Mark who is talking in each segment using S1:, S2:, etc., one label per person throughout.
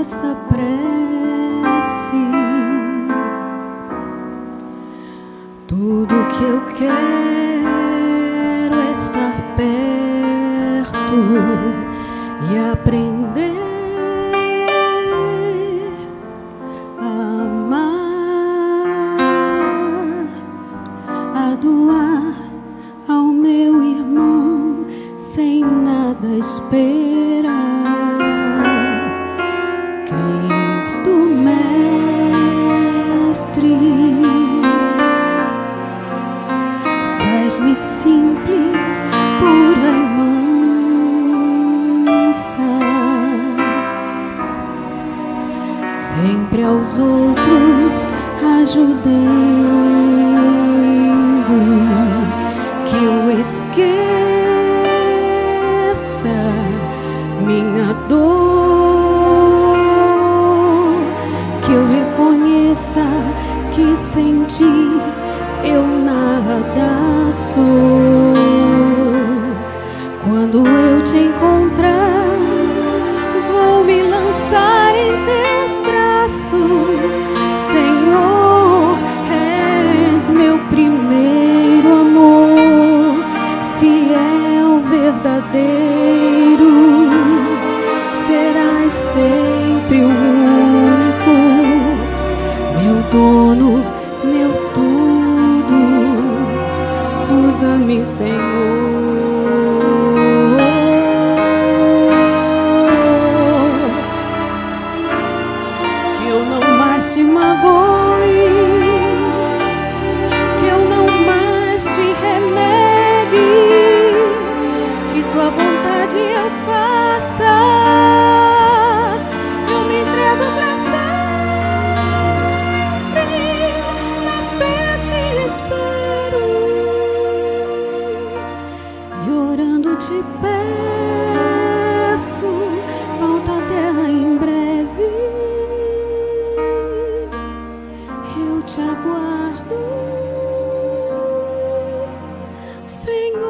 S1: essa prece. Tudo que eu quero é estar perto e aprender a amar, a doar ao meu irmão sem nada esperar. Cristo Mestre, faz-me simples, pura e mansa, sempre aos outros ajudando, que eu esqueça minha dor, que eu reconheça que sem ti eu nada sou. Quando eu te encontrar, vou me lançar em teus braços. Senhor, és meu primeiro amor, fiel, verdadeiro. Serás sempre o único, meu dono, meu tudo. Usa-me, Senhor. Que eu não mais te magoe, que eu não mais te renegue, que tua vontade eu faça. Eu me entrego pra sempre, na fé te espero, e orando te peço, volta à terra em breve. Eu te aguardo, Senhor.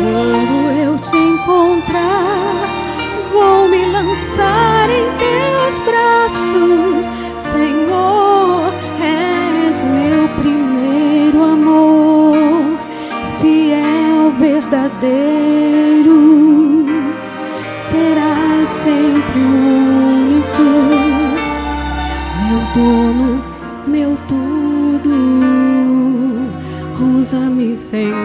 S1: Quando eu te encontrar, vou me lançar em teus braços. Senhor, és meu primeiro amor, fiel, verdadeiro. Serás sempre o único, meu dono, meu tudo. Usa-me, Senhor.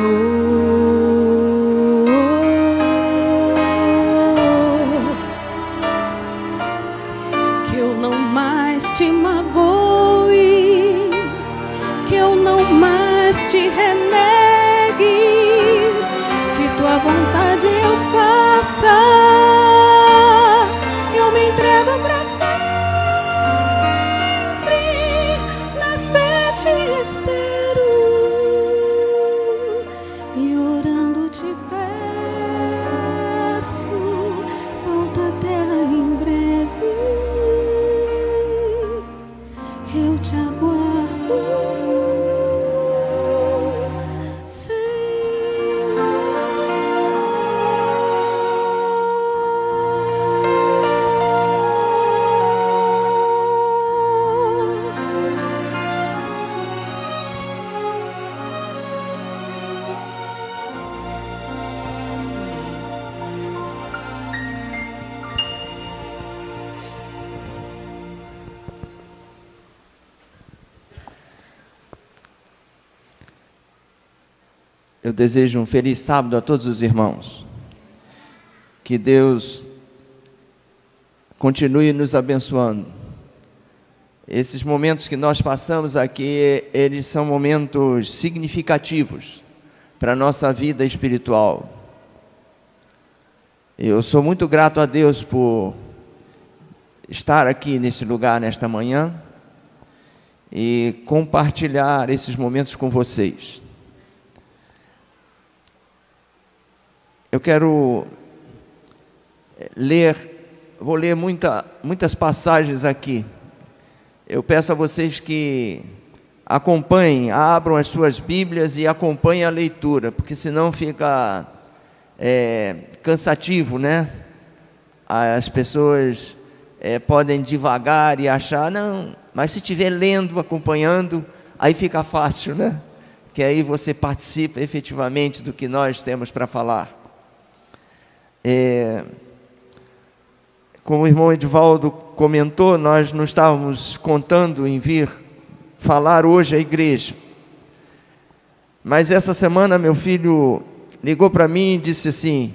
S1: Que eu não mais te magoe, que eu não mais te renegue, que tua vontade eu faça. Eu me entrego pra sempre, na fé te espero, e orando te peço, volta à terra em breve. Eu te aguardo,
S2: Eu desejo um feliz sábado a todos os irmãos. Que Deus continue nos abençoando. Esses momentos que nós passamos aqui, eles são momentos significativos para a nossa vida espiritual. Eu sou muito grato a Deus por estar aqui nesse lugar, nesta manhã, e compartilhar esses momentos com vocês. Eu quero vou ler muitas passagens aqui. Eu peço a vocês que acompanhem, abram as suas Bíblias e acompanhem a leitura, porque senão fica cansativo, né? As pessoas podem devagar e achar, não, mas se estiver lendo, acompanhando, aí fica fácil, né? Que aí você participa efetivamente do que nós temos para falar. Como o irmão Edivaldo comentou, nós não estávamos contando em vir falar hoje à igreja. Mas essa semana meu filho ligou para mim e disse assim: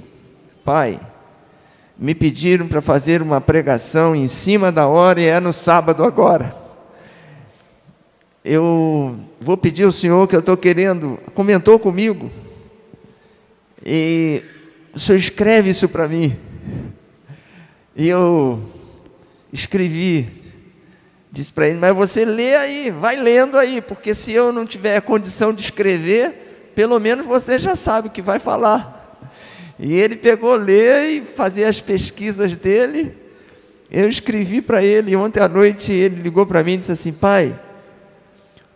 S2: pai, me pediram para fazer uma pregação em cima da hora e é no sábado agora. Eu vou pedir ao senhor que eu estou querendo, comentou comigo, e o senhor escreve isso para mim. E eu escrevi, disse para ele, mas você lê aí, vai lendo aí, porque se eu não tiver condição de escrever, pelo menos você já sabe o que vai falar. E ele pegou, lê e fazia as pesquisas dele. Eu escrevi para ele, e ontem à noite ele ligou para mim e disse assim: pai,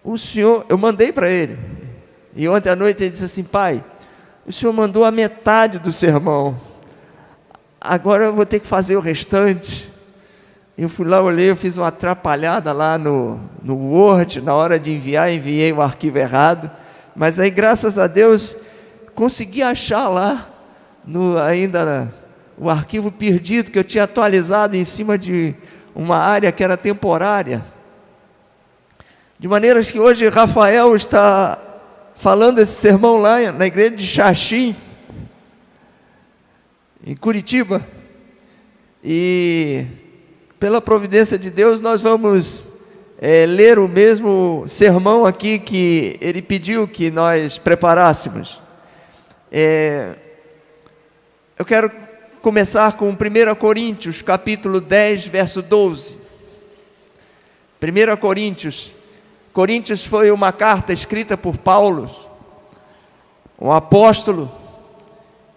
S2: o senhor, eu mandei para ele, e ontem à noite ele disse assim: pai, o senhor mandou a metade do sermão, agora eu vou ter que fazer o restante. Eu fui lá, olhei, eu fiz uma atrapalhada lá no Word, na hora de enviar, enviei o arquivo errado, mas aí graças a Deus consegui achar lá, o arquivo perdido que eu tinha atualizado em cima de uma área que era temporária, de maneiras que hoje Rafael está falando esse sermão lá na igreja de Xaxim, em Curitiba, e pela providência de Deus nós vamos ler o mesmo sermão aqui que ele pediu que nós preparássemos. Eu quero começar com 1 Coríntios, capítulo 10, verso 12. 1 Coríntios foi uma carta escrita por Paulo, um apóstolo.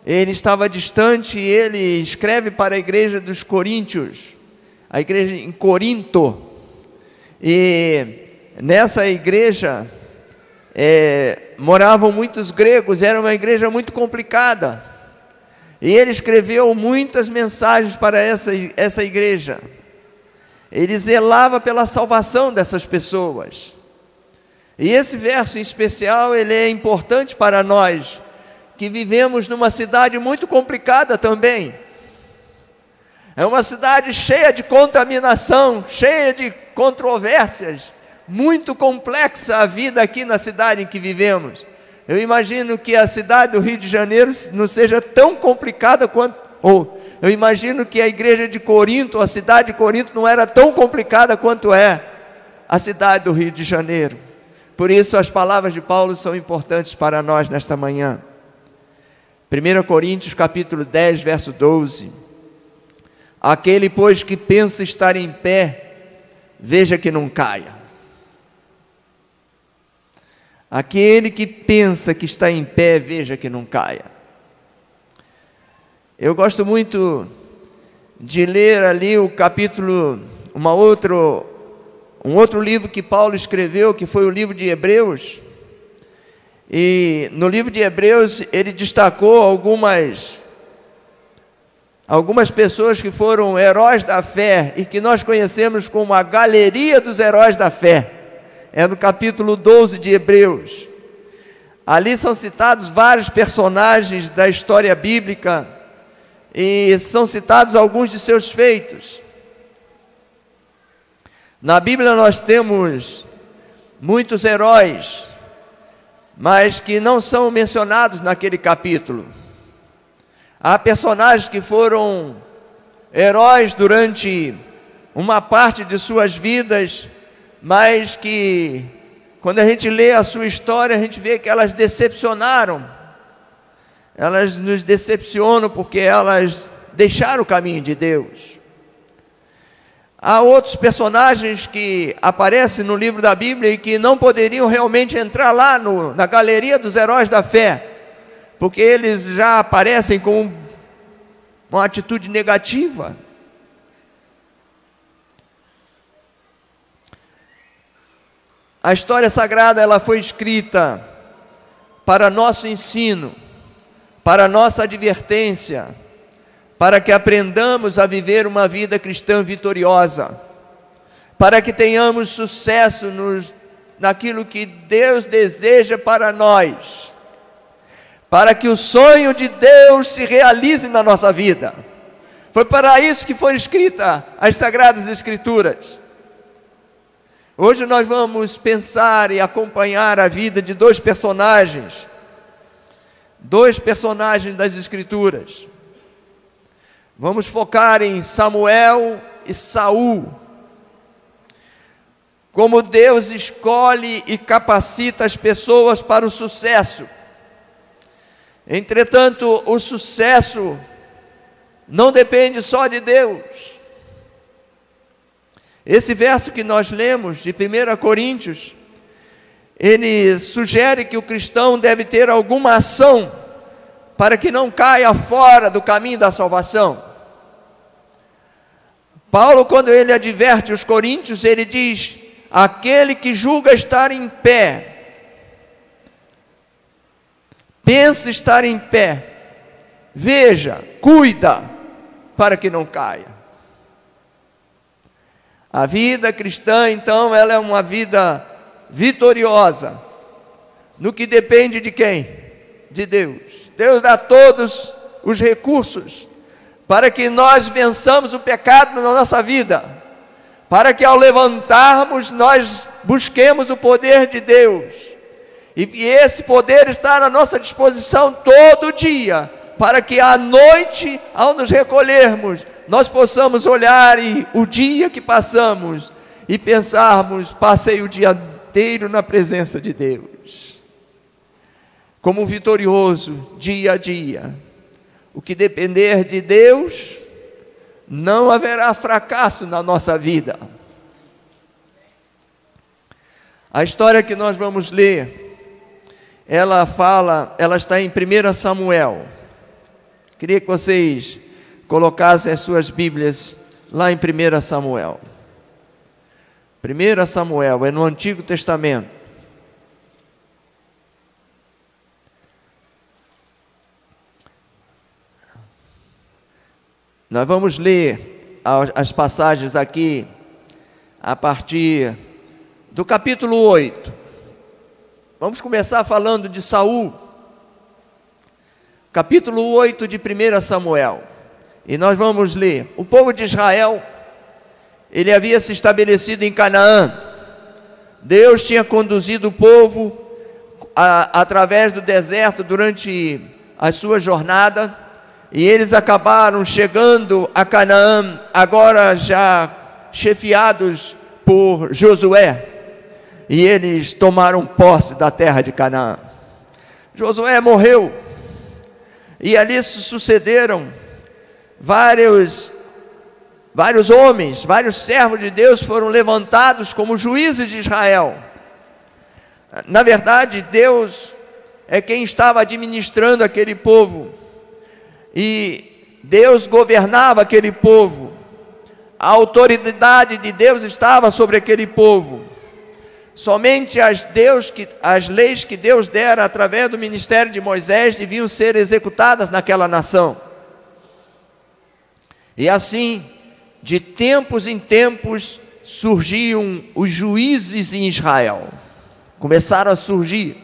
S2: Ele estava distante e ele escreve para a igreja dos Coríntios, a igreja em Corinto. E nessa igreja moravam muitos gregos, era uma igreja muito complicada. E ele escreveu muitas mensagens para essa igreja. Ele zelava pela salvação dessas pessoas. E esse verso em especial, ele é importante para nós, que vivemos numa cidade muito complicada também. É uma cidade cheia de contaminação, cheia de controvérsias, muito complexa a vida aqui na cidade em que vivemos. Eu imagino que a cidade do Rio de Janeiro não seja tão complicada quanto, ou eu imagino que a igreja de Corinto, a cidade de Corinto não era tão complicada quanto é a cidade do Rio de Janeiro. Por isso as palavras de Paulo são importantes para nós nesta manhã. 1 Coríntios capítulo 10, verso 12. Aquele, pois, que pensa estar em pé, veja que não caia. Aquele que pensa que está em pé, veja que não caia. Eu gosto muito de ler ali o capítulo, um outro livro que Paulo escreveu, que foi o livro de Hebreus. E no livro de Hebreus ele destacou algumas pessoas que foram heróis da fé e que nós conhecemos como a galeria dos heróis da fé. É no capítulo 12 de Hebreus. Ali são citados vários personagens da história bíblica e são citados alguns de seus feitos. Na Bíblia nós temos muitos heróis, mas que não são mencionados naquele capítulo. Há personagens que foram heróis durante uma parte de suas vidas, mas que, quando a gente lê a sua história, a gente vê que elas decepcionaram. Elas nos decepcionam porque elas deixaram o caminho de Deus. Há outros personagens que aparecem no livro da Bíblia e que não poderiam realmente entrar lá na galeria dos heróis da fé, porque eles já aparecem com uma atitude negativa. A história sagrada, ela foi escrita para nosso ensino, para nossa advertência, para que aprendamos a viver uma vida cristã vitoriosa, para que tenhamos sucesso naquilo que Deus deseja para nós, para que o sonho de Deus se realize na nossa vida. Foi para isso que foi escrita as Sagradas Escrituras. Hoje nós vamos pensar e acompanhar a vida de dois personagens das Escrituras. Vamos focar em Samuel e Saul. Como Deus escolhe e capacita as pessoas para o sucesso. Entretanto, o sucesso não depende só de Deus. Esse verso que nós lemos de 1 Coríntios, ele sugere que o cristão deve ter alguma ação para que não caia fora do caminho da salvação. Paulo, quando ele adverte os coríntios, ele diz: aquele que julga estar em pé, pensa estar em pé, veja, cuida, para que não caia. A vida cristã, então, ela é uma vida vitoriosa, no que depende de quem? De Deus. Deus dá todos os recursos para que nós vençamos o pecado na nossa vida, para que ao levantarmos nós busquemos o poder de Deus, e esse poder está na nossa disposição todo dia, para que à noite, ao nos recolhermos, nós possamos olhar o dia que passamos e pensarmos: passei o dia inteiro na presença de Deus, como um vitorioso dia a dia. O que depender de Deus, não haverá fracasso na nossa vida. A história que nós vamos ler, ela está em 1 Samuel. Queria que vocês colocassem as suas Bíblias lá em 1 Samuel. 1 Samuel é no Antigo Testamento. Nós vamos ler as passagens aqui a partir do capítulo 8. Vamos começar falando de Saul. Capítulo 8 de 1 Samuel. E nós vamos ler. O povo de Israel, ele havia se estabelecido em Canaã. Deus tinha conduzido o povo através do deserto durante a sua jornada, e eles acabaram chegando a Canaã, agora já chefiados por Josué, e eles tomaram posse da terra de Canaã. Josué morreu, e ali se sucederam vários homens, vários servos de Deus foram levantados como juízes de Israel. Na verdade, Deus é quem estava administrando aquele povo, e Deus governava aquele povo. A autoridade de Deus estava sobre aquele povo. Somente as leis que Deus dera através do ministério de Moisés deviam ser executadas naquela nação. E assim, de tempos em tempos, surgiam os juízes em Israel. Começaram a surgir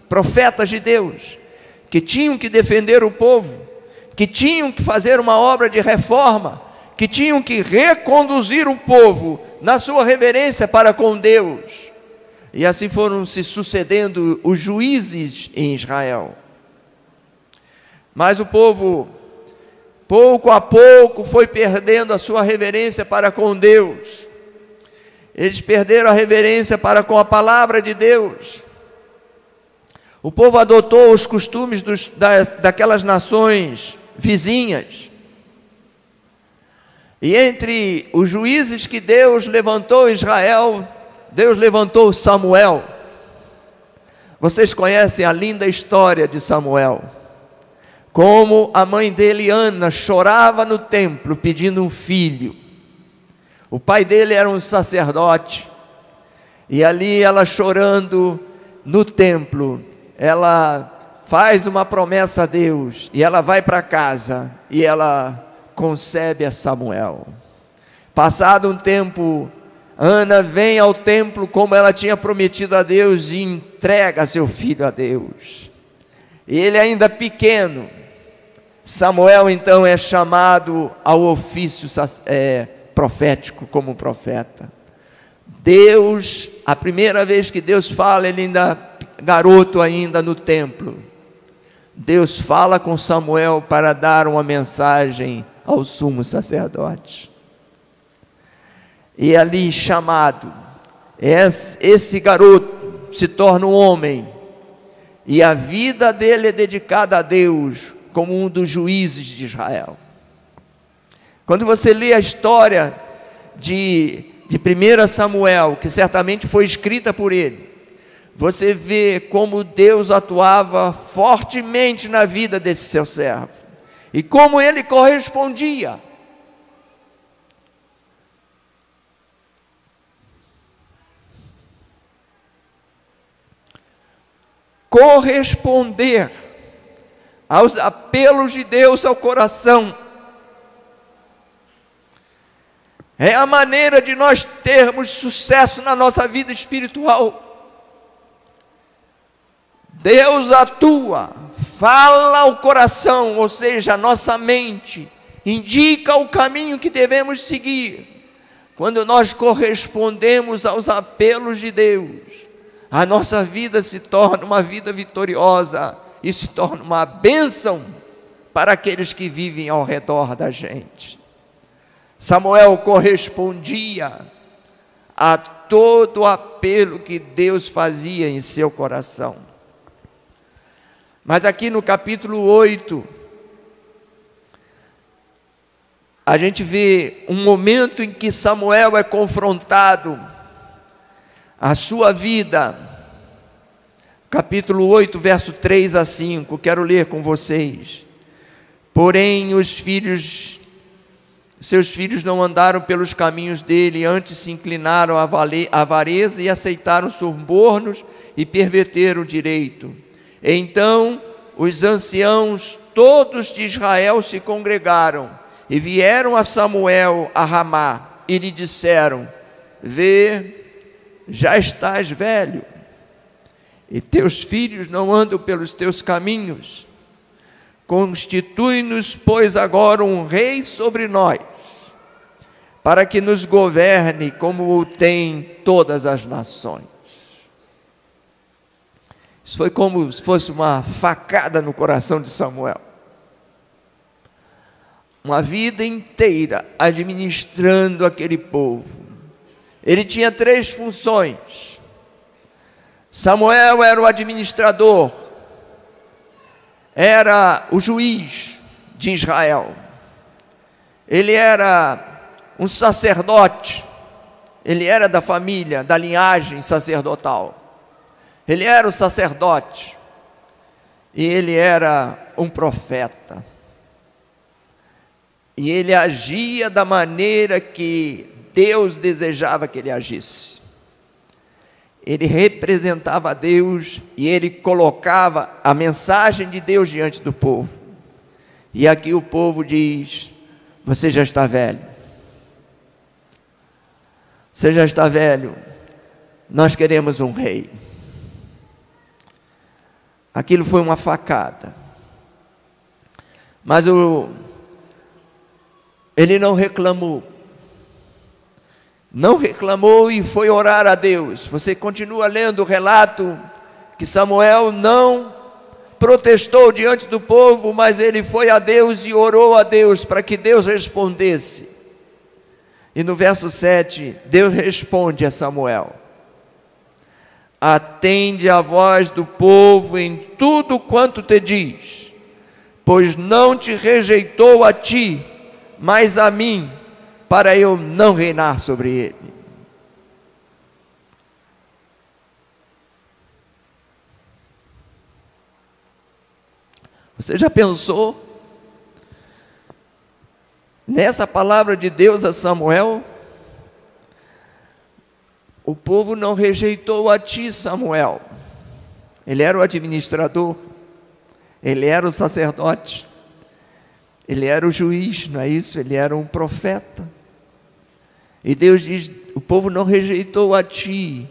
S2: profetas de Deus, que tinham que defender o povo, que tinham que fazer uma obra de reforma, que tinham que reconduzir o povo na sua reverência para com Deus. E assim foram se sucedendo os juízes em Israel. Mas o povo, pouco a pouco, foi perdendo a sua reverência para com Deus. Eles perderam a reverência para com a palavra de Deus. O povo adotou os costumes daquelas nações vizinhas. E entre os juízes que Deus levantou em Israel, Deus levantou Samuel. Vocês conhecem a linda história de Samuel, como a mãe dele, Ana, chorava no templo pedindo um filho. O pai dele era um sacerdote, E ali ela chorando no templo, ela faz uma promessa a Deus, e ela vai para casa, e ela concebe a Samuel. Passado um tempo, Ana vem ao templo como ela tinha prometido a Deus, e entrega seu filho a Deus. Ele ainda pequeno, Samuel então é chamado ao ofício profético como profeta. Deus, a primeira vez que Deus fala, ele ainda garoto ainda no templo, Deus fala com Samuel para dar uma mensagem ao sumo sacerdote. E ali chamado, esse garoto se torna um homem, e a vida dele é dedicada a Deus, como um dos juízes de Israel. Quando você lê a história de 1 Samuel, que certamente foi escrita por ele, você vê como Deus atuava fortemente na vida desse seu servo, e como ele correspondia. Corresponder aos apelos de Deus ao coração é a maneira de nós termos sucesso na nossa vida espiritual. Deus atua, fala ao coração, ou seja, a nossa mente, indica o caminho que devemos seguir. Quando nós correspondemos aos apelos de Deus, a nossa vida se torna uma vida vitoriosa, e se torna uma bênção para aqueles que vivem ao redor da gente. Samuel correspondia a todo o apelo que Deus fazia em seu coração. Mas aqui no capítulo 8, a gente vê um momento em que Samuel é confrontado, a sua vida. Capítulo 8, verso 3 a 5, quero ler com vocês. Porém, seus filhos não andaram pelos caminhos dele, antes se inclinaram à avareza e aceitaram subornos e perverteram o direito. Então, os anciãos todos de Israel se congregaram e vieram a Samuel a Ramá e lhe disseram: vê, já estás velho, e teus filhos não andam pelos teus caminhos. Constitui-nos, pois, agora um rei sobre nós, para que nos governe como o tem todas as nações. Isso foi como se fosse uma facada no coração de Samuel. Uma vida inteira administrando aquele povo. Ele tinha 3 funções. Samuel era o administrador, era o juiz de Israel, ele era um sacerdote, ele era da família, da linhagem sacerdotal, ele era o sacerdote, e ele era um profeta, e ele agia da maneira que Deus desejava que ele agisse. Ele representava a Deus, e ele colocava a mensagem de Deus diante do povo. E aqui o povo diz: você já está velho, você já está velho, nós queremos um rei. Aquilo foi uma facada, mas ele não reclamou, e foi orar a Deus. Você continua lendo o relato que Samuel não protestou diante do povo, mas ele foi a Deus e orou a Deus para que Deus respondesse. E no verso 7, Deus responde a Samuel: atende a voz do povo em tudo quanto te diz, pois não te rejeitou a ti, mas a mim, para eu não reinar sobre ele. Você já pensou nessa palavra de Deus a Samuel? o povo não rejeitou a ti, Samuel. Ele era o administrador, ele era o sacerdote, ele era o juiz, não é isso? Ele era um profeta. E Deus diz: o povo não rejeitou a ti,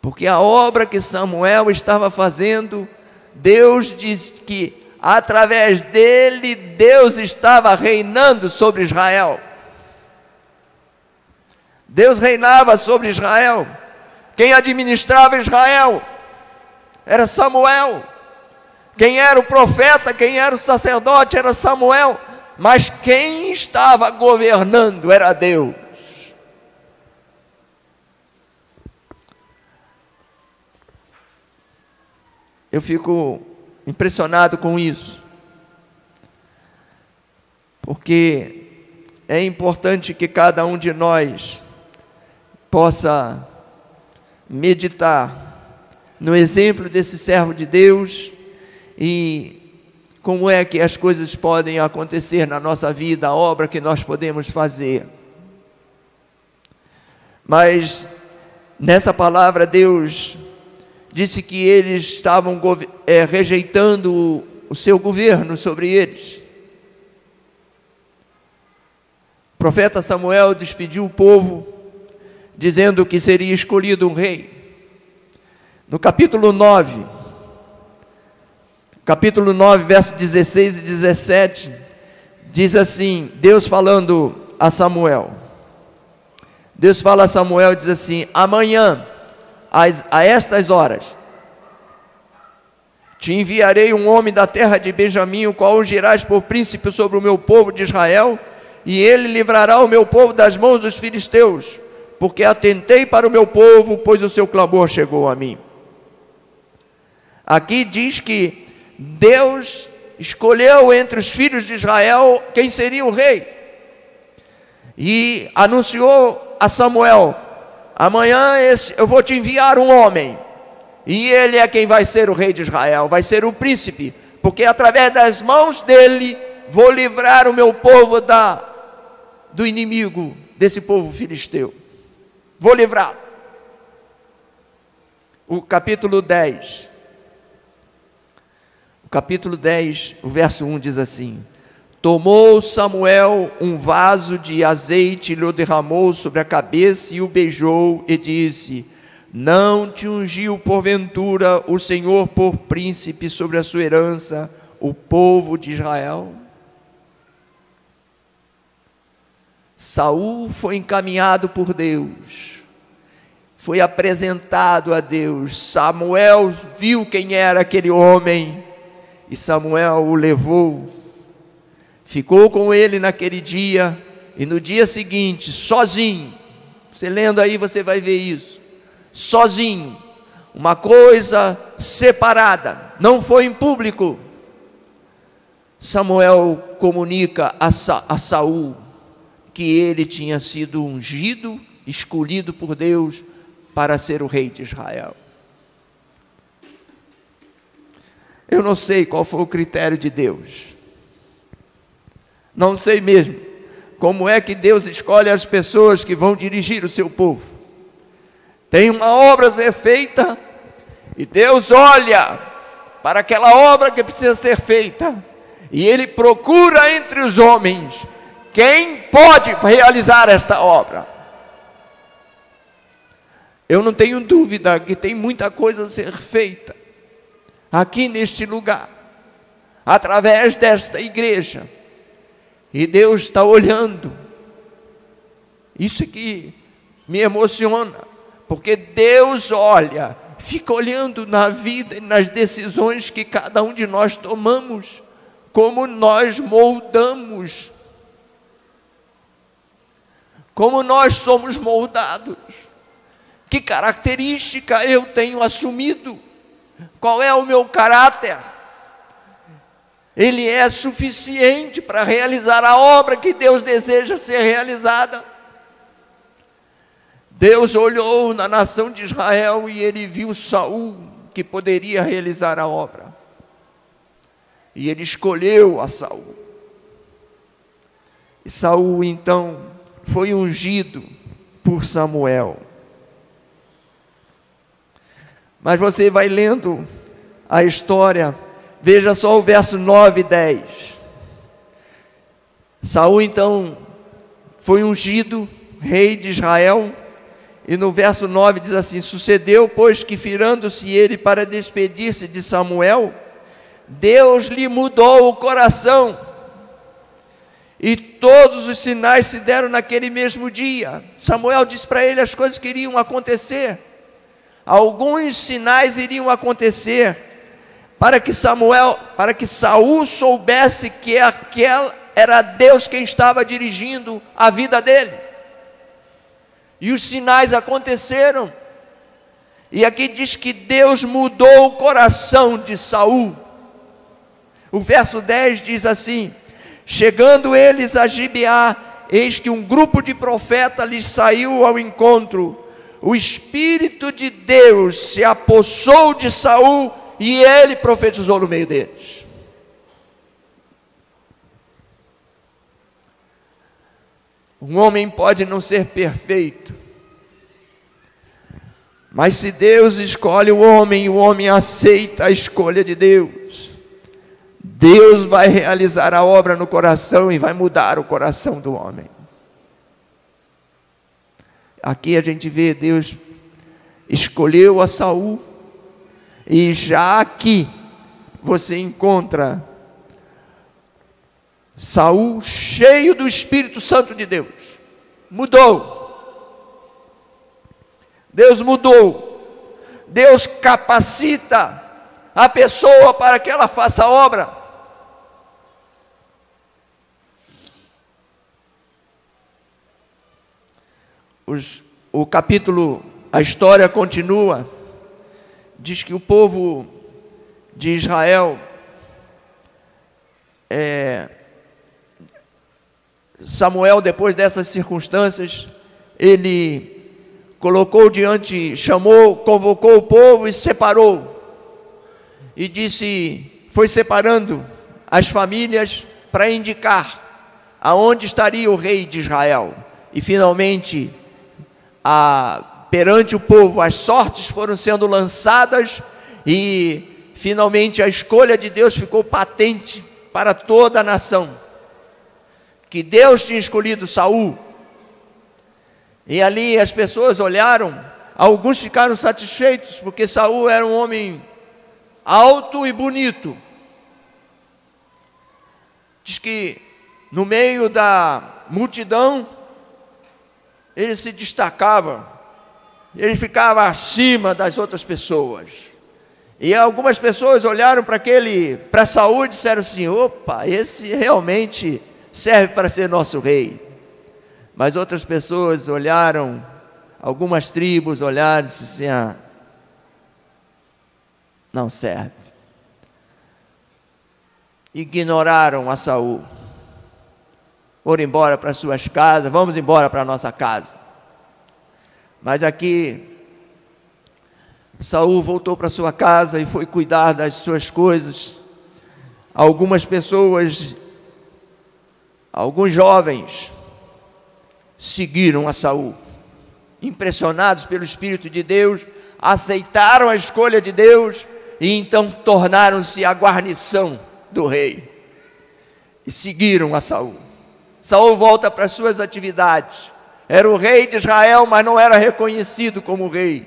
S2: porque a obra que Samuel estava fazendo, Deus diz que através dele, Deus estava reinando sobre Israel. Deus reinava sobre Israel. Quem administrava Israel era Samuel. Quem era o profeta, quem era o sacerdote era Samuel. Mas quem estava governando era Deus. Eu fico impressionado com isso, porque é importante que cada um de nós possa meditar no exemplo desse servo de Deus e como é que as coisas podem acontecer na nossa vida, a obra que nós podemos fazer. Mas nessa palavra Deus disse que eles estavam rejeitando o seu governo sobre eles. O profeta Samuel despediu o povo, dizendo que seria escolhido um rei. No capítulo 9, verso 16 e 17, diz assim, Deus falando a Samuel. Deus fala a Samuel e diz assim: amanhã, a estas horas, te enviarei um homem da terra de Benjamim, o qual ungirás por príncipe sobre o meu povo de Israel, e ele livrará o meu povo das mãos dos filisteus, porque atentei para o meu povo, pois o seu clamor chegou a mim. Aqui diz que Deus escolheu entre os filhos de Israel quem seria o rei, e anunciou a Samuel: amanhã eu vou te enviar um homem, e ele é quem vai ser o rei de Israel, vai ser o príncipe, porque através das mãos dele vou livrar o meu povo do inimigo, desse povo filisteu. Vou livrar. O capítulo 10, o verso 1 diz assim: tomou Samuel um vaso de azeite, lhe derramou sobre a cabeça e o beijou e disse: não te ungiu porventura o Senhor por príncipe sobre a sua herança, o povo de Israel? Saul foi encaminhado por Deus, foi apresentado a Deus. Samuel viu quem era aquele homem e Samuel o levou, ficou com ele naquele dia, e no dia seguinte, sozinho, você lendo aí você vai ver isso, sozinho, uma coisa separada, não foi em público. Samuel comunica a Saul que ele tinha sido ungido, escolhido por Deus para ser o rei de Israel. Eu não sei qual foi o critério de Deus, não sei mesmo como é que Deus escolhe as pessoas que vão dirigir o seu povo. Tem uma obra a ser feita e Deus olha para aquela obra que precisa ser feita e Ele procura entre os homens quem pode realizar esta obra. Eu não tenho dúvida que tem muita coisa a ser feita aqui neste lugar, através desta igreja, e Deus está olhando. Isso é que me emociona, porque Deus olha, fica olhando na vida e nas decisões que cada um de nós tomamos, como nós moldamos, como nós somos moldados, que característica eu tenho assumido, qual é o meu caráter. Ele é suficiente para realizar a obra que Deus deseja ser realizada. Deus olhou na nação de Israel e ele viu Saul, que poderia realizar a obra, e ele escolheu a Saul. E Saul então foi ungido por Samuel. Mas você vai lendo a história, veja só o verso 9 e 10. Saul então foi ungido rei de Israel, e no verso 9 diz assim: sucedeu, pois, que virando-se ele para despedir-se de Samuel, Deus lhe mudou o coração, e todos os sinais se deram naquele mesmo dia. Samuel disse para ele as coisas que iriam acontecer. Alguns sinais iriam acontecer para que Saul soubesse que era Deus quem estava dirigindo a vida dele. E os sinais aconteceram. E aqui diz que Deus mudou o coração de Saul. O verso 10 diz assim: chegando eles a Gibeá, eis que um grupo de profetas lhes saiu ao encontro. O Espírito de Deus se apossou de Saul e ele profetizou no meio deles. Um homem pode não ser perfeito, mas se Deus escolhe o homem aceita a escolha de Deus, Deus vai realizar a obra no coração e vai mudar o coração do homem. Aqui a gente vê Deus escolheu a Saul, e já aqui você encontra Saul cheio do Espírito Santo de Deus. Mudou. Deus mudou. Deus capacita a pessoa para que ela faça a obra. O capítulo, a história continua, diz que o povo de Israel, Samuel, depois dessas circunstâncias, ele convocou o povo e separou, e foi separando as famílias para indicar aonde estaria o rei de Israel. E finalmente, perante o povo, as sortes foram sendo lançadas, e finalmente a escolha de Deus ficou patente para toda a nação, que Deus tinha escolhido Saul. E ali as pessoas olharam, alguns ficaram satisfeitos, porque Saul era um homem alto e bonito. Diz que no meio da multidão ele se destacava, ele ficava acima das outras pessoas. E algumas pessoas olharam para Saul e disseram assim: opa, esse realmente serve para ser nosso rei. Mas outras pessoas olharam, algumas tribos olharam e disseram assim: não serve. Ignoraram a Saul. Foram embora para suas casas, vamos embora para a nossa casa. Mas aqui, Saul voltou para sua casa e foi cuidar das suas coisas. Algumas pessoas, alguns jovens, seguiram a Saul, impressionados pelo Espírito de Deus, aceitaram a escolha de Deus, e então tornaram-se a guarnição do rei, e seguiram a Saul. Saul volta para suas atividades. Era o rei de Israel, mas não era reconhecido como rei.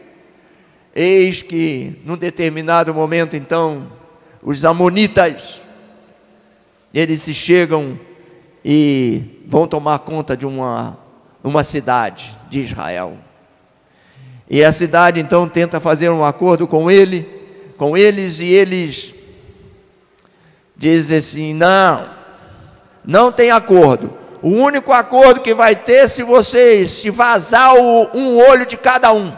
S2: Eis que, num determinado momento, então, os amonitas, eles se chegam e vão tomar conta de uma cidade de Israel. E a cidade, então, tenta fazer um acordo com eles, e eles dizem assim: não tem acordo. O único acordo que vai ter se vazar um olho de cada um.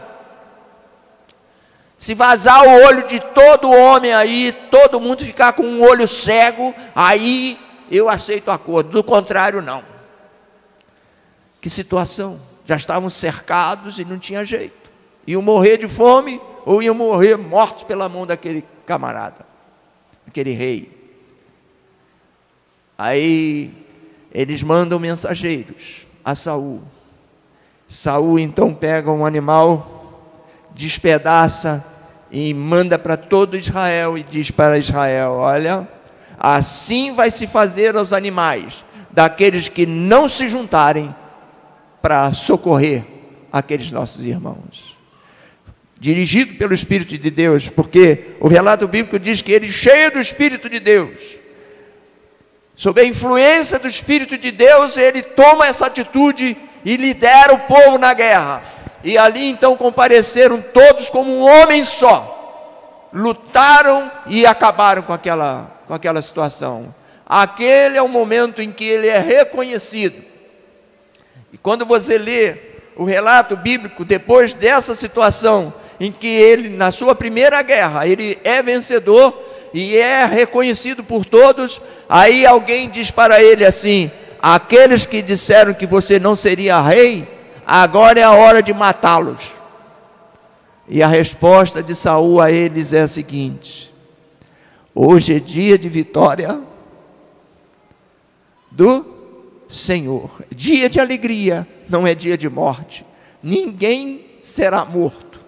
S2: Se vazar o olho de todo homem aí, todo mundo ficar com um olho cego, aí eu aceito o acordo. Do contrário, não. Que situação! Já estavam cercados e não tinha jeito. Iam morrer de fome ou iam morrer mortos pela mão daquele camarada, aquele rei. Aí eles mandam mensageiros a Saul. Saul então pega um animal, despedaça e manda para todo Israel e diz para Israel: olha, assim vai se fazer aos animais daqueles que não se juntarem para socorrer aqueles nossos irmãos. Dirigido pelo Espírito de Deus, porque o relato bíblico diz que ele, cheio do Espírito de Deus, sob a influência do Espírito de Deus, ele toma essa atitude e lidera o povo na guerra. E ali então compareceram todos como um homem só, lutaram e acabaram com aquela situação. Aquele é o momento em que ele é reconhecido. E quando você lê o relato bíblico, depois dessa situação, em que ele, na sua primeira guerra, ele é vencedor e é reconhecido por todos, aí alguém diz para ele assim: aqueles que disseram que você não seria rei, agora é a hora de matá-los. E a resposta de Saul a eles é a seguinte: hoje é dia de vitória do Senhor, dia de alegria, não é dia de morte. Ninguém será morto.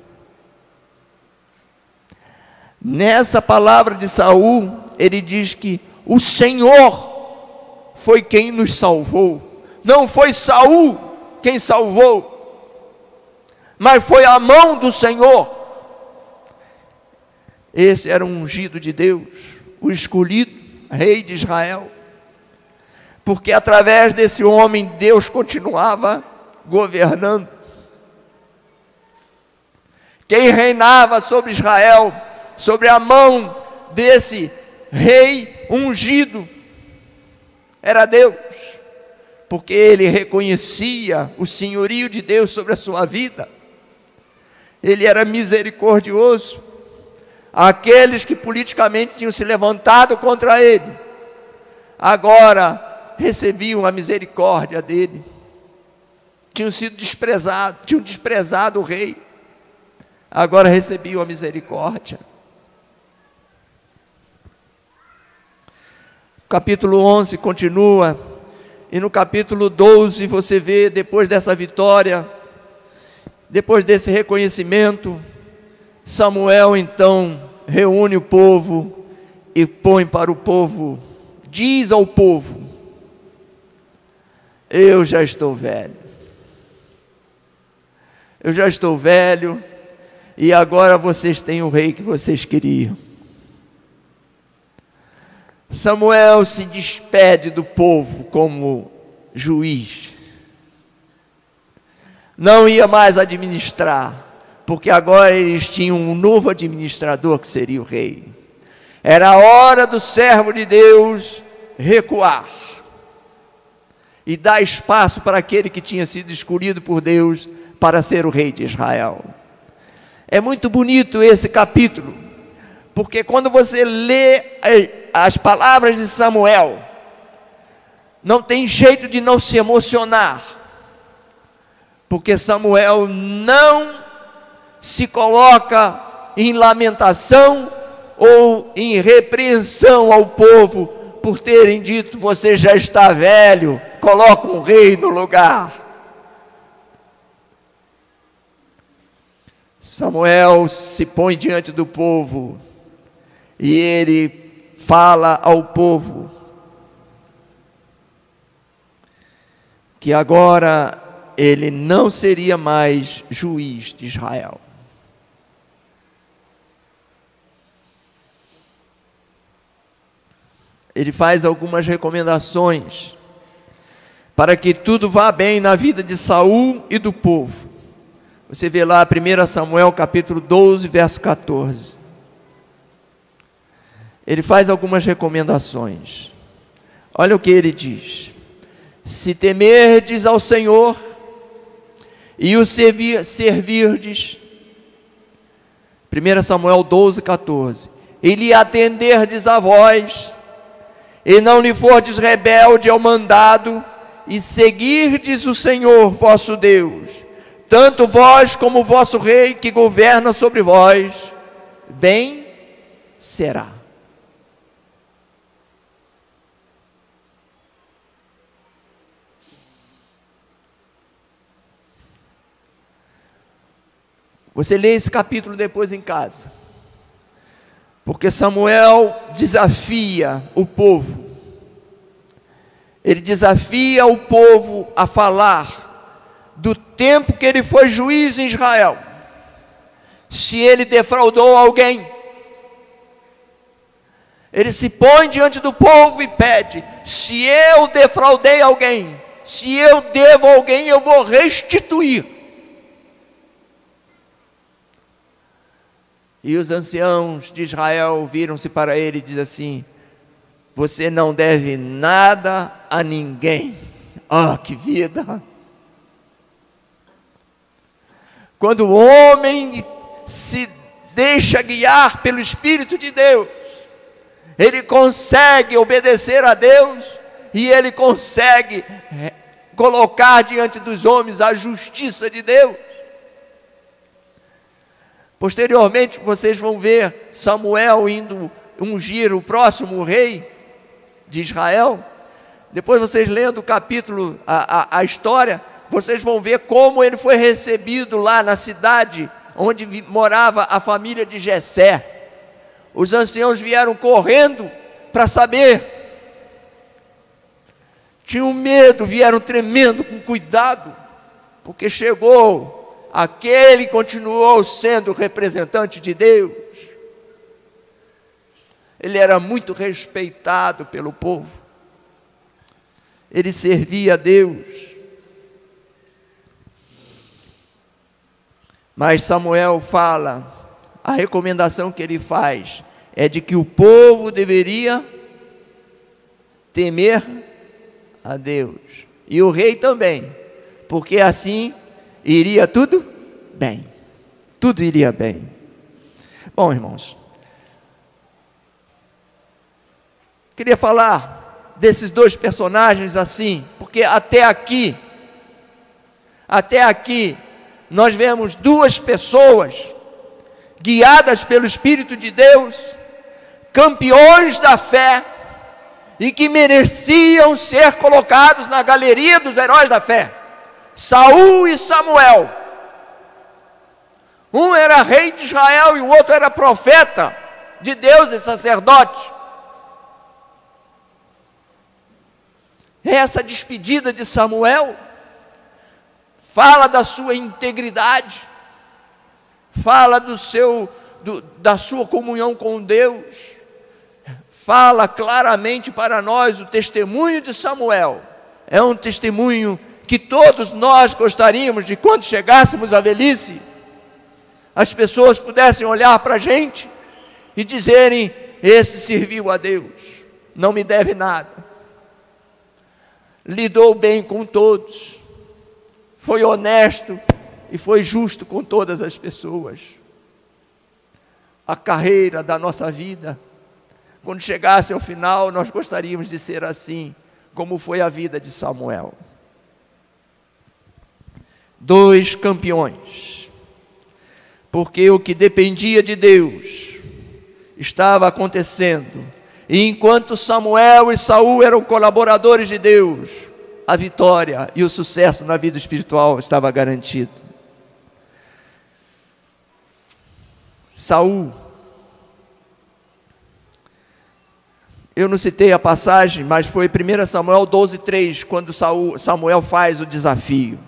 S2: Nessa palavra de Saul, ele diz que o Senhor foi quem nos salvou. Não foi Saul quem salvou, mas foi a mão do Senhor. Esse era um ungido de Deus, o escolhido, rei de Israel, porque através desse homem Deus continuava governando. Quem reinava sobre Israel, sobre a mão desse rei ungido, era Deus, porque ele reconhecia o senhorio de Deus sobre a sua vida. Ele era misericordioso. Aqueles que politicamente tinham se levantado contra ele, agora recebiam a misericórdia dele. Tinham sido desprezados, tinham desprezado o rei, agora recebiam a misericórdia. O capítulo 11 continua, e no capítulo 12 você vê, depois dessa vitória, depois desse reconhecimento, Samuel então reúne o povo e põe para o povo, diz ao povo: eu já estou velho, e agora vocês têm o rei que vocês queriam. Samuel se despede do povo como juiz, não ia mais administrar, porque agora eles tinham um novo administrador que seria o rei. Era a hora do servo de Deus recuar e dar espaço para aquele que tinha sido escolhido por Deus para ser o rei de Israel. É muito bonito esse capítulo, porque quando você lê as palavras de Samuel, não tem jeito de não se emocionar, porque Samuel não se coloca em lamentação ou em repreensão ao povo por terem dito: você já está velho, coloca um rei no lugar. Samuel se põe diante do povo e ele fala ao povo que agora ele não seria mais juiz de Israel. Ele faz algumas recomendações para que tudo vá bem na vida de Saul e do povo. Você vê lá 1 Samuel capítulo 12, verso 14. Ele faz algumas recomendações. Olha o que ele diz: se temerdes ao Senhor e o servirdes, 1 Samuel 12, 14, e lhe atenderdes a vós, e não lhe fordes rebelde ao mandado, e seguirdes o Senhor vosso Deus, tanto vós como o vosso rei que governa sobre vós, bem será. Você lê esse capítulo depois em casa. Porque Samuel desafia o povo. Ele desafia o povo a falar do tempo que ele foi juiz em Israel. Se ele defraudou alguém, ele se põe diante do povo e pede: se eu defraudei alguém, se eu devo a alguém, eu vou restituir. E os anciãos de Israel viram-se para ele e dizem assim: você não deve nada a ninguém. Ah, que vida! Quando o homem se deixa guiar pelo Espírito de Deus, ele consegue obedecer a Deus e ele consegue colocar diante dos homens a justiça de Deus. Posteriormente vocês vão ver Samuel indo ungir o próximo rei de Israel. Depois vocês lendo o capítulo, a história, vocês vão ver como ele foi recebido lá na cidade onde morava a família de Jessé. Os anciãos vieram correndo para saber. Tinham medo, vieram tremendo, com cuidado, porque chegou aquele que continuou sendo representante de Deus. Ele era muito respeitado pelo povo. Ele servia a Deus. Mas Samuel fala, a recomendação que ele faz é de que o povo deveria temer a Deus. E o rei também, porque assim iria tudo bem. Tudo iria bem. Bom, irmãos, queria falar desses dois personagens assim, porque até aqui, nós vemos duas pessoas guiadas pelo Espírito de Deus, campeões da fé, e que mereciam ser colocados na galeria dos heróis da fé. Saul e Samuel. Um era rei de Israel e o outro era profeta de Deus e sacerdote. Essa despedida de Samuel fala da sua integridade, fala da sua comunhão com Deus, fala claramente para nós. O testemunho de Samuel é um testemunho que todos nós gostaríamos de, quando chegássemos à velhice, as pessoas pudessem olhar para a gente e dizerem: esse serviu a Deus, não me deve nada, lidou bem com todos, foi honesto e foi justo com todas as pessoas. A carreira da nossa vida, quando chegasse ao final, nós gostaríamos de ser assim, como foi a vida de Samuel. Dois campeões, porque o que dependia de Deus estava acontecendo, e enquanto Samuel e Saul eram colaboradores de Deus, a vitória e o sucesso na vida espiritual estava garantido. Saul, eu não citei a passagem, mas foi 1 Samuel 12:3, quando Samuel faz o desafio.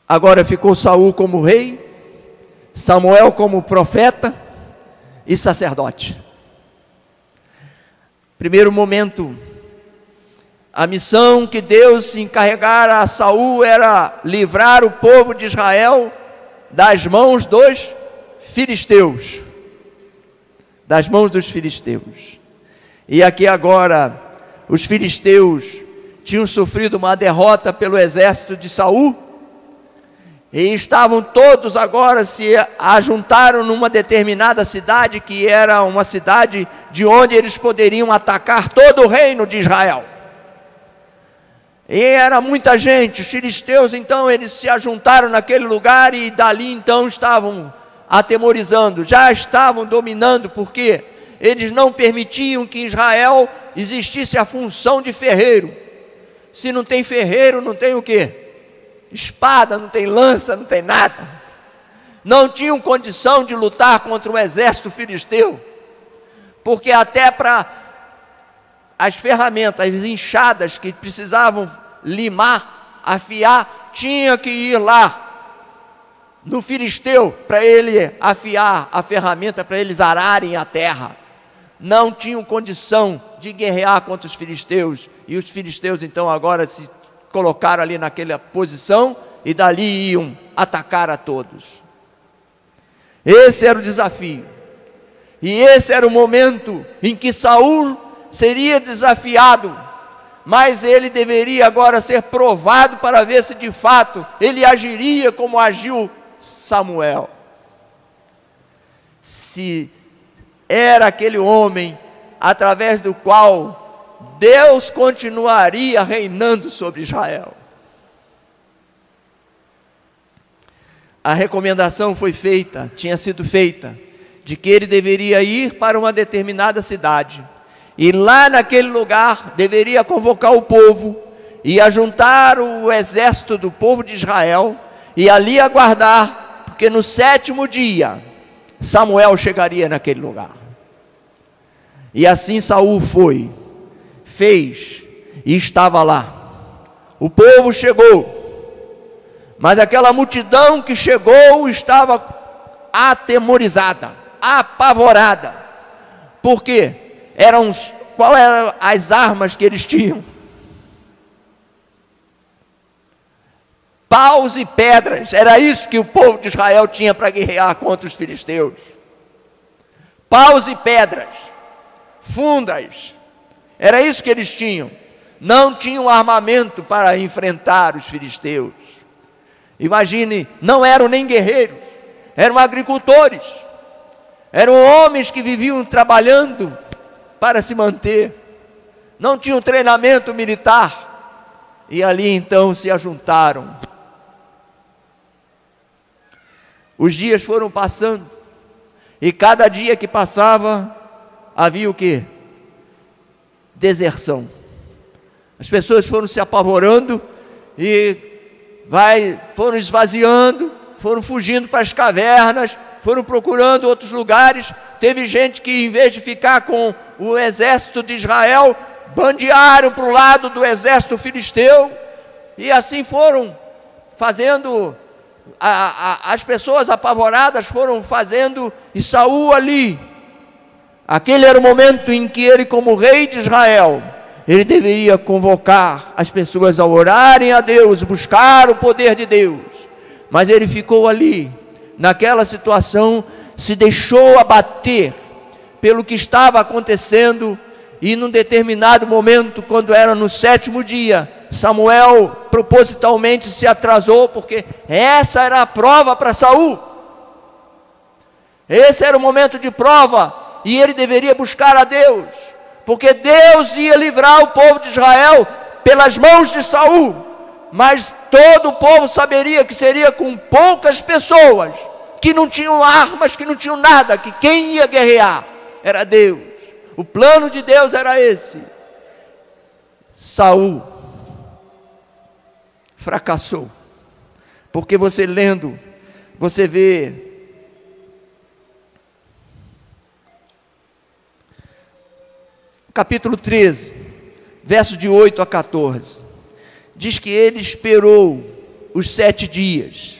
S2: Agora ficou Saul como rei, Samuel como profeta e sacerdote. Primeiro momento, a missão que Deus se encarregara a Saul era livrar o povo de Israel das mãos dos filisteus. Das mãos dos filisteus. E aqui agora, os filisteus tinham sofrido uma derrota pelo exército de Saul, e estavam todos agora, se ajuntaram numa determinada cidade, que era uma cidade de onde eles poderiam atacar todo o reino de Israel. E era muita gente. Os filisteus então, eles se ajuntaram naquele lugar, e dali então estavam atemorizando, já estavam dominando, porque eles não permitiam que em Israel existisse a função de ferreiro. Se não tem ferreiro, não tem o quê? Espada, não tem lança, não tem nada. não tinham condição de lutar contra o exército filisteu, porque até para as ferramentas, as enxadas que precisavam limar, afiar, tinha que ir lá no filisteu para ele afiar a ferramenta, para eles ararem a terra. Não tinham condição de guerrear contra os filisteus, e os filisteus então agora se colocaram ali naquela posição e dali iam atacar a todos. Esse era o desafio, e esse era o momento em que Saul seria desafiado, mas ele deveria agora ser provado para ver se de fato ele agiria como agiu Samuel. Se era aquele homem através do qual Deus continuaria reinando sobre Israel. A recomendação foi feita, tinha sido feita, de que ele deveria ir para uma determinada cidade, e lá naquele lugar deveria convocar o povo, e ajuntar o exército do povo de Israel, e ali aguardar, porque no 7º dia, Samuel chegaria naquele lugar. E assim Saul foi, fez, e estava lá. O povo chegou, mas aquela multidão que chegou estava atemorizada, apavorada. Por quê? Qual eram as armas que eles tinham? Paus e pedras. Era isso que o povo de Israel tinha para guerrear contra os filisteus. Paus e pedras, fundas. Era isso que eles tinham. Não tinham armamento para enfrentar os filisteus. Imagine, não eram nem guerreiros, eram agricultores, eram homens que viviam trabalhando para se manter, não tinham treinamento militar, e ali então se ajuntaram. Os dias foram passando, e cada dia que passava, havia o quê? Deserção. As pessoas foram se apavorando, e foram esvaziando, foram fugindo para as cavernas, foram procurando outros lugares. Teve gente que, em vez de ficar com o exército de Israel, bandearam para o lado do exército filisteu, e assim foram fazendo, as pessoas apavoradas foram fazendo, e Saul ali, aquele era o momento em que ele, como rei de Israel, ele deveria convocar as pessoas a orarem a Deus, buscar o poder de Deus, mas ele ficou ali, naquela situação, se deixou abater pelo que estava acontecendo, e num determinado momento, quando era no 7º dia, Samuel propositalmente se atrasou, porque essa era a prova para Saul, esse era o momento de prova, e ele deveria buscar a Deus, porque Deus ia livrar o povo de Israel pelas mãos de Saul, mas todo o povo saberia que seria com poucas pessoas, que não tinham armas, que não tinham nada, que quem ia guerrear era Deus. O plano de Deus era esse. Saul fracassou, porque você lendo, você vê capítulo 13, versos de 8 a 14, diz que ele esperou os 7 dias,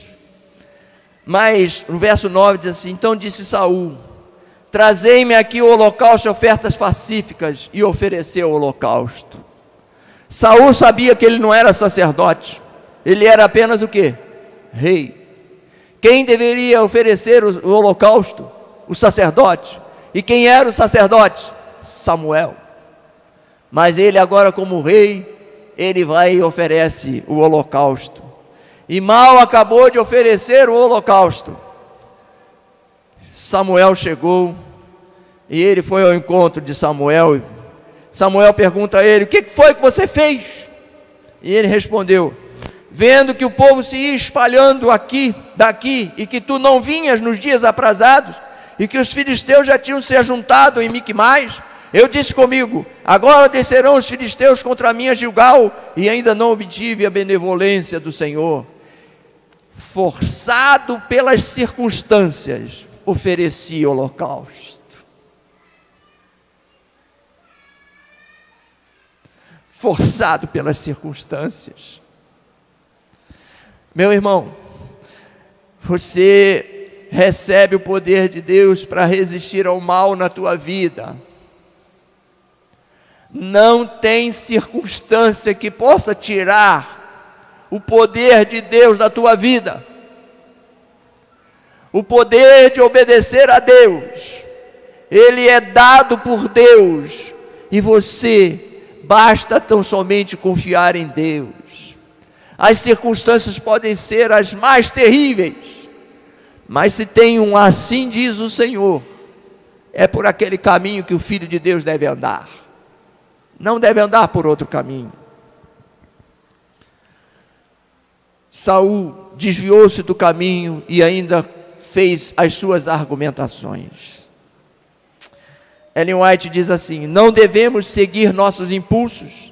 S2: mas no verso 9 diz assim: então disse Saul: trazei-me aqui o holocausto e ofertas pacíficas, e ofereceu o holocausto. Saul sabia que ele não era sacerdote, ele era apenas o quê? Rei. Quem deveria oferecer o holocausto? O sacerdote. E quem era o sacerdote? Samuel. Mas ele agora, como rei, ele vai e oferece o holocausto, e mal acabou de oferecer o holocausto, Samuel chegou, e ele foi ao encontro de Samuel. Samuel pergunta a ele: o que foi que você fez? E ele respondeu: vendo que o povo se ia espalhando daqui, e que tu não vinhas nos dias aprazados, e que os filisteus já tinham se ajuntado em Miquimais, eu disse comigo: agora descerão os filisteus contra mim a Gilgal, e ainda não obtive a benevolência do Senhor. forçado pelas circunstâncias, oferecia holocausto. Forçado pelas circunstâncias. Meu irmão, você recebe o poder de Deus para resistir ao mal na tua vida. Não tem circunstância que possa tirar o poder de Deus da tua vida. O poder de obedecer a Deus, ele é dado por Deus, e você basta tão somente confiar em Deus. As circunstâncias podem ser as mais terríveis, mas se tem um assim diz o Senhor, é por aquele caminho que o Filho de Deus deve andar. Não deve andar por outro caminho. Saul desviou-se do caminho e ainda fez as suas argumentações. Ellen White diz assim: não devemos seguir nossos impulsos,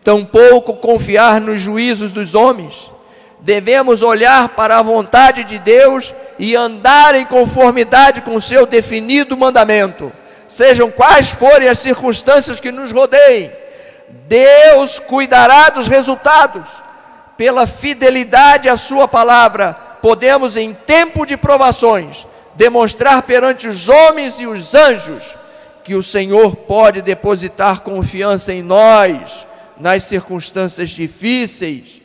S2: tampouco confiar nos juízos dos homens. Devemos olhar para a vontade de Deus e andar em conformidade com o seu definido mandamento, sejam quais forem as circunstâncias que nos rodeiem. Deus cuidará dos resultados. Pela fidelidade à sua palavra, podemos em tempo de provações demonstrar perante os homens e os anjos que o Senhor pode depositar confiança em nós nas circunstâncias difíceis,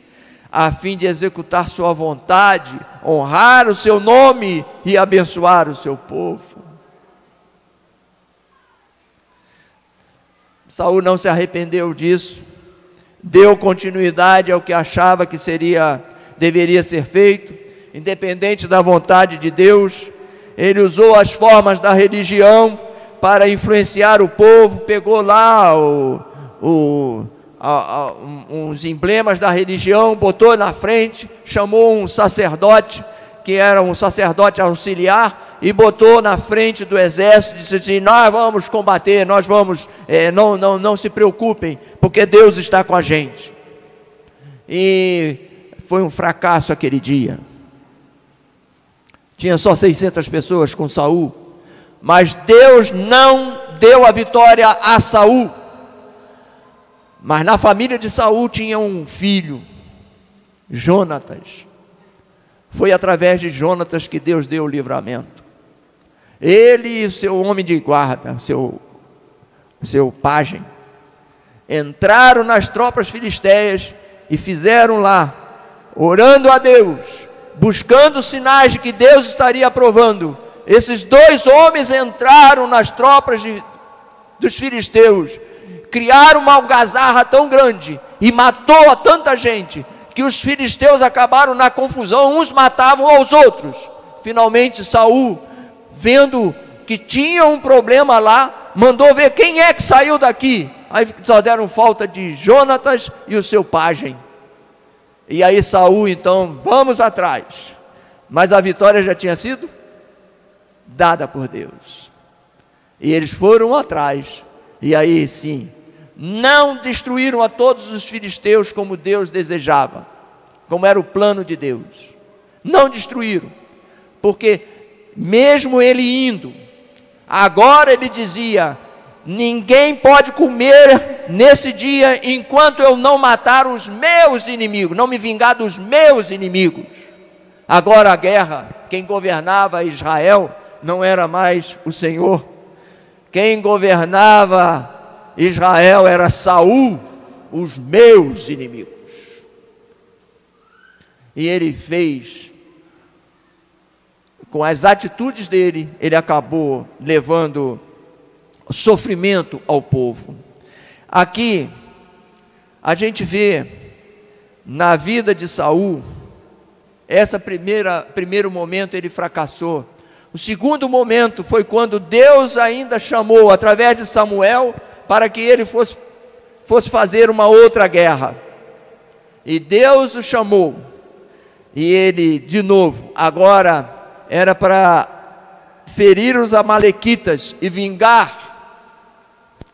S2: a fim de executar sua vontade, honrar o seu nome e abençoar o seu povo. Saul não se arrependeu disso, deu continuidade ao que achava que deveria ser feito, independente da vontade de Deus. Ele usou as formas da religião para influenciar o povo, pegou lá uns emblemas da religião, botou na frente, chamou um sacerdote, que era um sacerdote auxiliar, e botou na frente do exército, disse assim: nós vamos combater, nós vamos, não se preocupem, porque Deus está com a gente. E foi um fracasso aquele dia. Tinha só 600 pessoas com Saul, mas Deus não deu a vitória a Saul. Mas na família de Saul tinha um filho, Jonatas. Foi através de Jonatas que Deus deu o livramento. Ele e o seu homem de guarda, seu pajem, entraram nas tropas filisteias e fizeram lá, orando a Deus, buscando sinais de que Deus estaria aprovando. Esses dois homens entraram nas tropas dos filisteus, criaram uma algazarra tão grande e matou a tanta gente, que os filisteus acabaram na confusão, uns matavam aos outros. Finalmente Saul, vendo que tinha um problema lá, mandou ver quem é que saiu daqui. Aí só deram falta de Jonatas e o seu pajem. E aí Saul, então, vamos atrás. Mas a vitória já tinha sido dada por Deus. E eles foram atrás. E aí sim, não destruíram a todos os filisteus como Deus desejava, como era o plano de Deus. Não destruíram, porque mesmo ele indo, agora ele dizia: ninguém pode comer nesse dia enquanto eu não matar os meus inimigos, não me vingar dos meus inimigos. Agora a guerra, quem governava Israel não era mais o Senhor. Quem governava Israel era Saul, os meus inimigos. E ele fez, com as atitudes dele, ele acabou levando sofrimento ao povo. Aqui a gente vê na vida de Saul, primeiro momento ele fracassou. O segundo momento foi quando Deus ainda chamou através de Samuel para que ele fosse fazer uma outra guerra. E Deus o chamou. E ele, de novo, agora era para ferir os amalequitas e vingar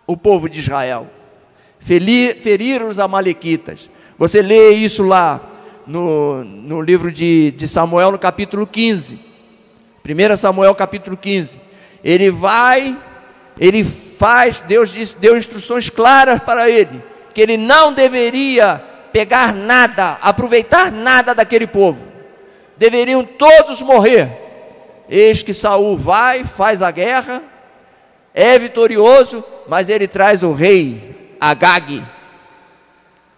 S2: o povo de Israel. Ferir os amalequitas. Você lê isso lá no livro de Samuel, no capítulo 15. 1 Samuel capítulo 15. Ele faz, Deus deu instruções claras para ele, que ele não deveria pegar nada, aproveitar nada daquele povo. Deveriam todos morrer. Eis que Saul vai, faz a guerra, é vitorioso, mas ele traz o rei Agag,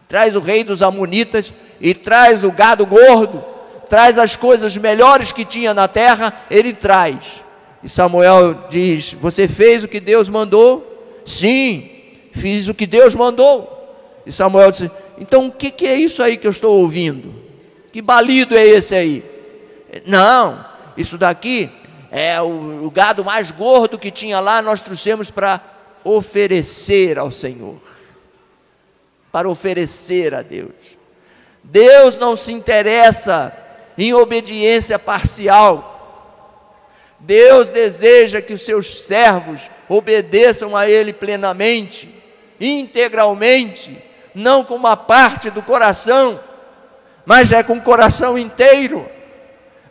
S2: traz o rei dos amonitas, e traz o gado gordo, traz as coisas melhores que tinha na terra, ele traz. E Samuel diz: você fez o que Deus mandou? Sim, fiz o que Deus mandou. E Samuel disse: então o que é isso aí que eu estou ouvindo? Que balido é esse aí? Não, isso daqui é o gado mais gordo que tinha lá, nós trouxemos para oferecer ao Senhor, para oferecer a Deus. Deus não se interessa em obediência parcial. Deus deseja que os seus servos obedeçam a Ele plenamente, integralmente, não com uma parte do coração, mas com o coração inteiro.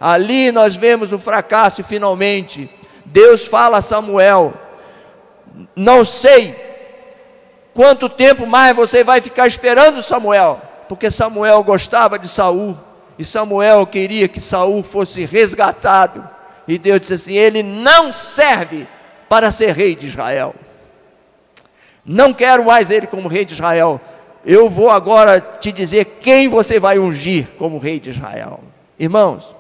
S2: Ali nós vemos o fracasso e finalmente Deus fala a Samuel: não sei quanto tempo mais você vai ficar esperando, Samuel, porque Samuel gostava de Saul, e Samuel queria que Saul fosse resgatado, e Deus disse assim: ele não serve para ser rei de Israel, não quero mais ele como rei de Israel, eu vou agora te dizer quem você vai ungir como rei de Israel. Irmãos,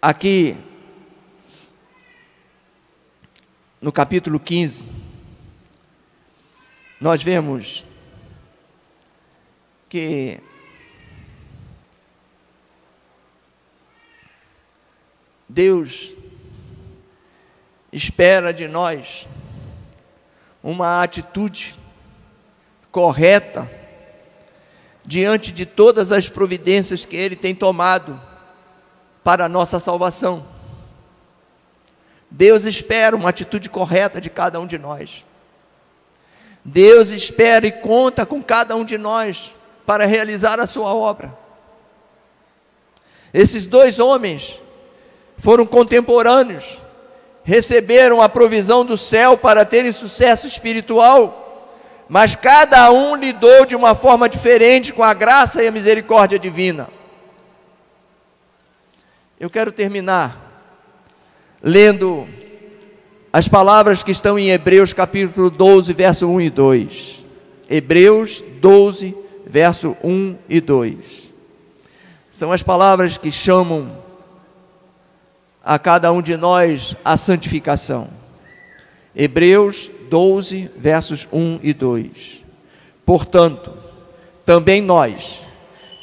S2: aqui no capítulo 15, nós vemos que Deus espera de nós uma atitude correta diante de todas as providências que Ele tem tomado para a nossa salvação. Deus espera uma atitude correta de cada um de nós. Deus espera e conta com cada um de nós para realizar a sua obra. Esses dois homens foram contemporâneos, receberam a provisão do céu para terem sucesso espiritual, mas cada um lidou de uma forma diferente com a graça e a misericórdia divina. Eu quero terminar lendo as palavras que estão em Hebreus capítulo 12, verso 1 e 2. Hebreus 12, verso 1 e 2. São as palavras que chamam a cada um de nós a santificação. Hebreus 12, versos 1 e 2. Portanto, também nós,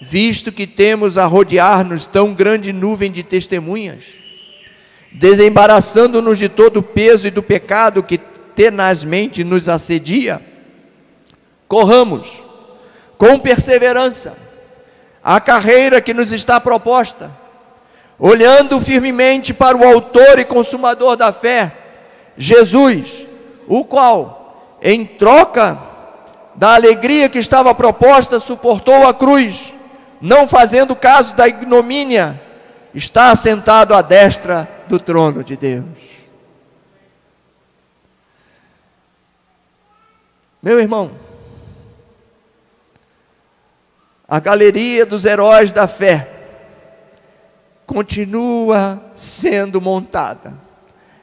S2: visto que temos a rodear-nos tão grande nuvem de testemunhas, desembaraçando-nos de todo o peso e do pecado que tenazmente nos assedia, corramos com perseverança a carreira que nos está proposta, olhando firmemente para o autor e consumador da fé, Jesus, o qual, em troca da alegria que estava proposta, suportou a cruz, não fazendo caso da ignomínia, está assentado à destra do trono de Deus. Meu irmão, a galeria dos heróis da fé continua sendo montada.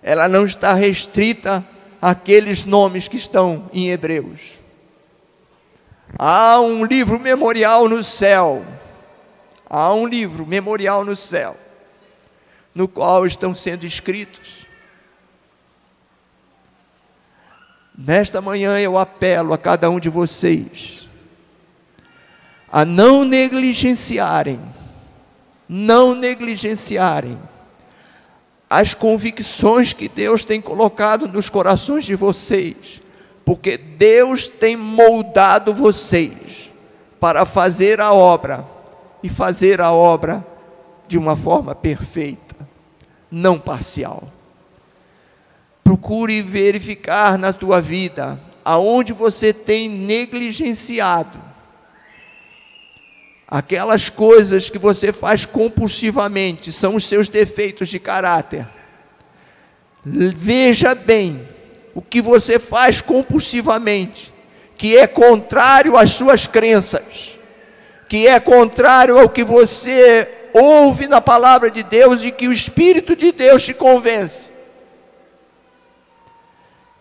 S2: Ela não está restrita àqueles nomes que estão em Hebreus. Há um livro memorial no céu. Há um livro memorial no céu, no qual estão sendo escritos. Nesta manhã eu apelo a cada um de vocês a não negligenciarem as convicções que Deus tem colocado nos corações de vocês, porque Deus tem moldado vocês para fazer a obra, e fazer a obra de uma forma perfeita, não parcial. Procure verificar na tua vida aonde você tem negligenciado aquelas coisas que você faz compulsivamente, são os seus defeitos de caráter. Veja bem, o que você faz compulsivamente, que é contrário às suas crenças, que é contrário ao que você ouve na palavra de Deus e que o Espírito de Deus te convence.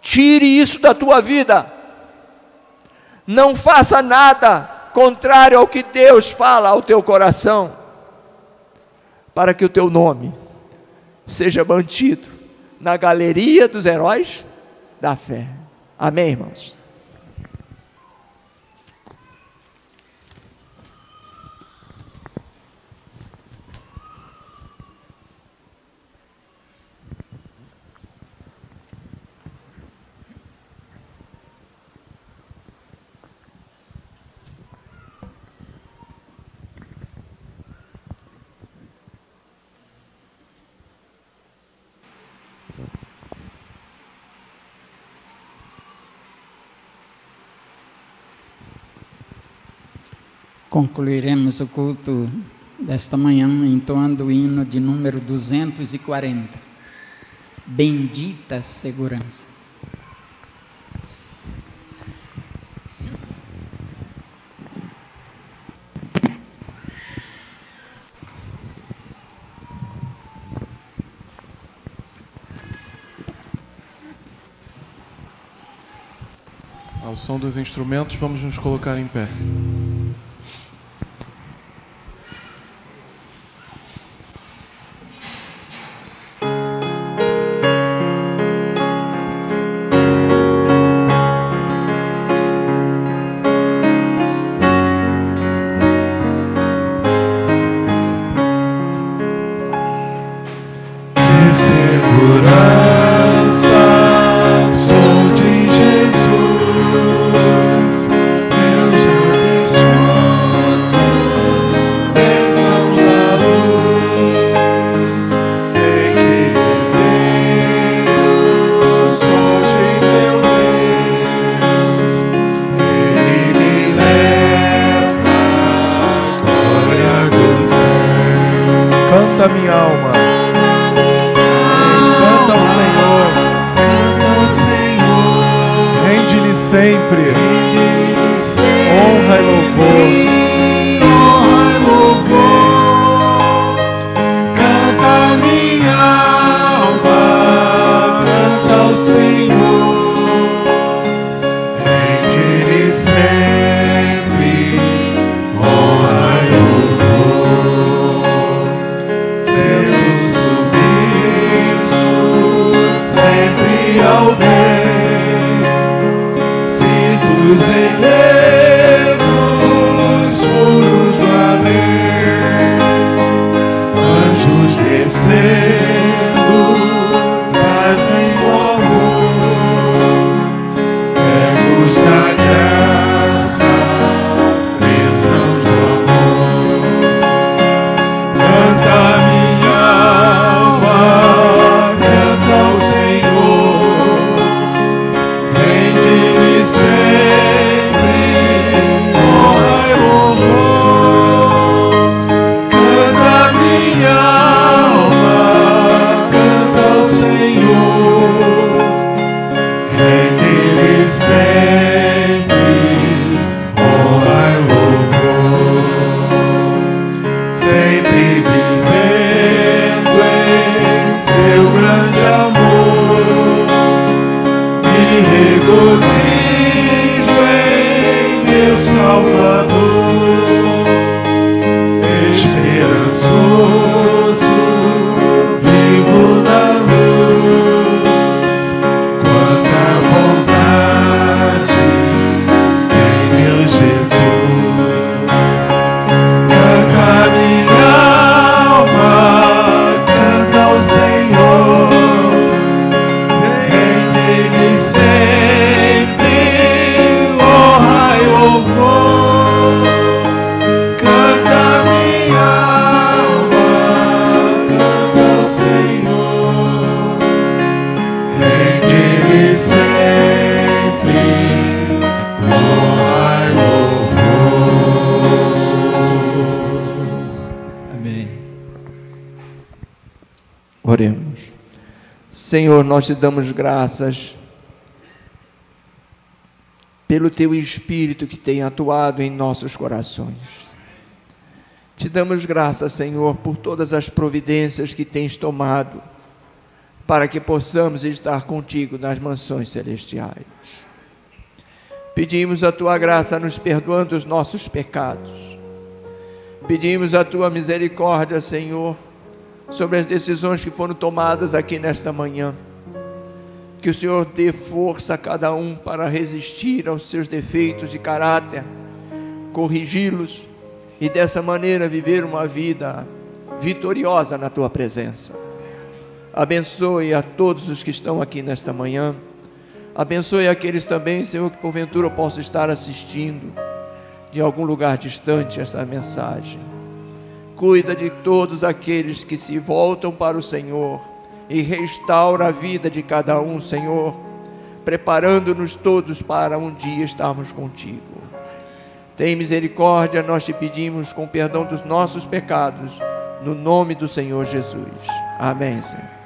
S2: Tire isso da tua vida. Não faça nada contrário ao que Deus fala ao teu coração, para que o teu nome seja mantido na galeria dos heróis da fé. Amém, irmãos?
S3: Concluiremos o culto desta manhã entoando o hino de número 240. Bendita segurança.
S4: Ao som dos instrumentos, vamos nos colocar em pé.
S5: Canta minha alma, canta ao Senhor, rende-lhe sempre honra e louvor. Canta minha alma, canta ao Senhor, rende-lhe sempre honra e louvor. Sempre ao bem, cintos em levos puros do além, anjos descendo, trazem louvor, pegos da graça, bênçãos do amor. Canta minha alma, canta ao Senhor, rende-lhe sempre honra e louvor. Canta minha alma, canta ao Senhor, rende-lhe sempre honra e louvor. Sempre vivendo em seu grande amor, me regozijo em meu Salvador, esperançoso, vivo na luz, quanta bondade em meu Jesus. Canta minha alma, canta ao Senhor, rende-lhe sempre honra e louvor. Canta minha alma, canta ao Senhor, rende-lhe sempre honra e louvor.
S2: Senhor, nós te damos graças pelo teu Espírito que tem atuado em nossos corações. Te damos graças, Senhor, por todas as providências que tens tomado para que possamos estar contigo nas mansões celestiais. Pedimos a tua graça nos perdoando os nossos pecados. Pedimos a tua misericórdia, Senhor, sobre as decisões que foram tomadas aqui nesta manhã. Que o Senhor dê força a cada um para resistir aos seus defeitos de caráter, corrigi-los e dessa maneira viver uma vida vitoriosa na tua presença. Abençoe a todos os que estão aqui nesta manhã. Abençoe aqueles também, Senhor, que porventura possam estar assistindo de algum lugar distante essa mensagem. Cuida de todos aqueles que se voltam para o Senhor e restaura a vida de cada um, Senhor, preparando-nos todos para um dia estarmos contigo. Tem misericórdia, nós te pedimos, com perdão dos nossos pecados, no nome do Senhor Jesus. Amém, Senhor.